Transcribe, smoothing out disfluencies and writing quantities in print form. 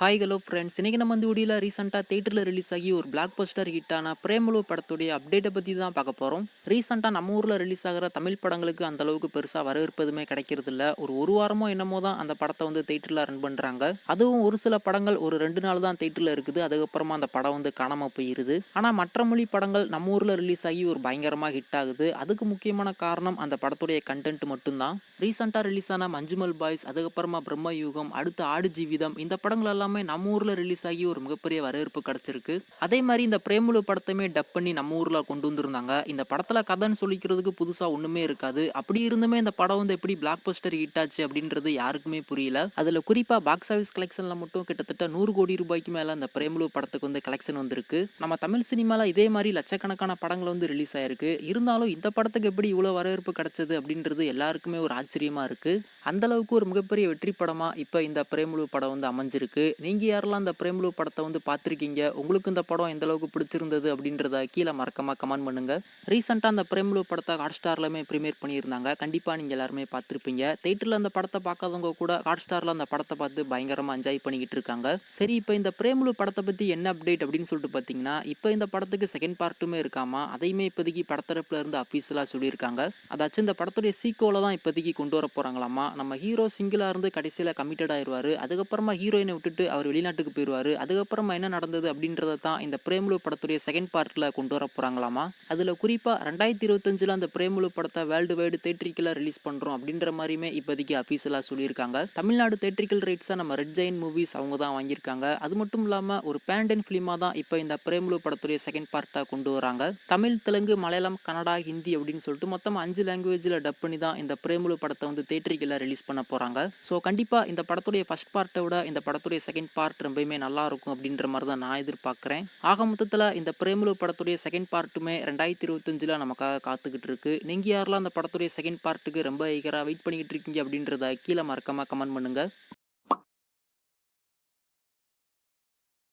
Hi hello friends, இன்னைக்கு நம்ம இந்த வீடியோல ரீசெண்டாக தேட்டரில் ரிலீஸ் ஆகி ஒரு பிளாக் பஸ்டர் ஹிட்டான பிரேமலு படத்துடைய அப்டேட்டை பற்றி தான் பார்க்க போகிறோம். ரீசெண்டாக நம்ம ஊரில் ரிலீஸ் ஆகிற தமிழ் படங்களுக்கு அந்த அளவுக்கு பெருசாக வரவேற்பு எதுவுமே கிடைக்கிறது இல்லை. ஒரு வாரமோ என்னமோ தான் அந்த படத்தை வந்து தேட்டரில் ரன் பண்ணுறாங்க. அதுவும் ஒரு சில படங்கள் ஒரு 2 நாள் தான் தேட்டரில் இருக்குது. அதுக்கப்புறமா அந்த படம் வந்து காணாமல் போயிருது. ஆனால் மற்ற மொழி படங்கள் நம்ம ஊரில் ரிலீஸ் ஆகி ஒரு பயங்கரமாக ஹிட் ஆகுது. அதுக்கு முக்கியமான காரணம் அந்த படத்துடைய கண்டென்ட் மட்டும்தான். ரீசெண்டாக ரிலீஸ் ஆன மஞ்சுமல் பாய்ஸ், அதுக்கப்புறமா பிரம்ம யுகம், அடுத்து ஆடு ஜீவிதம், இந்த படங்கள் எல்லாமே நம்ம ஊர்ல ரிலீஸ் ஆகி ஒரு மிகப்பெரிய வரவேற்பு கிடைச்சிருக்கு. அதே மாதிரி இந்த பிரேமுலு படத்தையுமே டப் பண்ணி நம்ம ஊர்ல கொண்டு வந்திருந்தாங்க. இந்த படத்துல கதைன்னு சொல்லிக்கிறதுக்கு புதுசா ஒண்ணுமே இருக்காது. அப்படி இருந்துமே இந்த படம் வந்து எப்படி பிளாக் பஸ்டர் ஹிட் ஆச்சு அப்படின்றது யாருக்குமே புரியல. அதுல குறிப்பா பாக்ஸ் ஆஃபீஸ் கலெக்ஷன்ல மட்டும் கிட்டத்தட்ட 100 கோடி ரூபாய்க்கு மேல இந்த பிரேமுலு படத்துக்கு வந்து கலெக்ஷன் வந்திருக்கு. நம்ம தமிழ் சினிமால இதே மாதிரி லட்சக்கணக்கான படங்கள் வந்து ரிலீஸ் ஆயிருக்கு. இருந்தாலும் இந்த படத்துக்கு எப்படி இவ்வளவு வரவேற்பு கிடைச்சது அப்படின்றது எல்லாருக்குமே ஒரு ஆச்சரியமா இருக்கு. அந்த அளவுக்கு ஒரு மிகப்பெரிய வெற்றி படமா இப்ப இந்த பிரேமுலு படம் வந்து அமைஞ்சிருக்கு. நீங்க யாரெல்லாம் இந்த பிரேமலு படத்தை வந்து பார்த்துருக்கீங்க, உங்களுக்கு இந்த படம் எந்த அளவுக்கு பிடிச்சிருந்தது அப்படின்றத கீழே மறக்காம கமெண்ட் பண்ணுங்க. ரீசெண்டாக அந்த பிரேமலு படத்தை ஹாட் ஸ்டார்லமே ப்ரீமியர் பண்ணியிருந்தாங்க. கண்டிப்பாக நீங்கள் எல்லாருமே பார்த்துருப்பீங்க. தேட்டரில் அந்த படத்தை பார்க்காதவங்க கூட ஹாட் ஸ்டாரில் அந்த படத்தை பார்த்து பயங்கரமாக என்ஜாய் பண்ணிக்கிட்டு இருக்காங்க. சரி, இப்போ இந்த பிரேமலு படத்தை பற்றி என்ன அப்டேட் அப்படின்னு சொல்லிட்டு பார்த்தீங்கன்னா, இப்போ இந்த படத்துக்கு செகண்ட் பார்ட்டுமே இருக்காமா, அதையுமே இப்போதைக்கு படத்தரப்புல இருந்து அஃபீஷியலாக சொல்லியிருக்காங்க. அதாச்சும் இந்த படத்துடைய சீக்கோல தான் இப்போதைக்கு கொண்டு வர போகிறாங்களாமா. நம்ம ஹீரோ சிங்கிளாக இருந்து கடைசியில் கமிட்டட் ஆயிடுவார். அதுக்கப்புறமா ஹீரோயினை விட்டுட்டு அவர் வெளிநாட்டுக்கு போயிடுவாரு. அதுக்கப்புறமா என்ன நடந்தது அப்படின்றத தான் இந்த பிரேமலு படத்துடைய செகண்ட் பார்ட்ல கொண்டு வர போறாங்களாமா. அதுல குறிப்பா 2025 அந்த பிரேமலு படத்தை வேர்ல்டு வைடு தேட்டரிக்கல ரிலீஸ் பண்றோம் அப்படின்ற மாதிரியுமே இப்போதைக்கு அபிஷியலா சொல்லியிருக்காங்க. தமிழ்நாடு தேட்டரிக்கல் ரைட்ஸா நம்ம ரெட் ஜெயின் மூவிஸ் அவங்க தான் வாங்கியிருக்காங்க. அது மட்டும் இல்லாம ஒரு பேண்டன் பிலிமா தான் இப்போ இந்த பிரேமலு படத்துடைய செகண்ட் பார்ட்டா கொண்டு வராங்க. தமிழ், தெலுங்கு, மலையாளம், கன்னடா, ஹிந்தி அப்படின்னு சொல்லிட்டு மொத்தம் 5 லாங்குவேஜ்ல டப் பண்ணி தான் இந்த பிரேமலு படத்தை வந்து தேட்டரிக்கல ரிலீஸ் பண்ண போறாங்க. ஸோ கண்டிப்பா இந்த படத்துடைய ஃபர்ஸ்ட் பார்ட்டை விட இந்த படத்துடைய செகண்ட் பார்ட் ரொம்பவுமே நல்லா இருக்கும் அப்படின்ற மாதிரி தான் நான் எதிர்பார்க்குறேன். ஆக மொத்தத்தில் இந்த பிரேமலு படத்துடைய செகண்ட் பார்ட்டுமே 2025 நமக்காக காத்துக்கிட்டு இருக்கு. நீங்க யாரெல்லாம் அந்த படத்துடைய செகண்ட் பார்ட்டுக்கு ரொம்ப ஈகரா வெயிட் பண்ணிக்கிட்டு இருக்கீங்க அப்படின்றத கீழே மறக்காம கமெண்ட் பண்ணுங்க.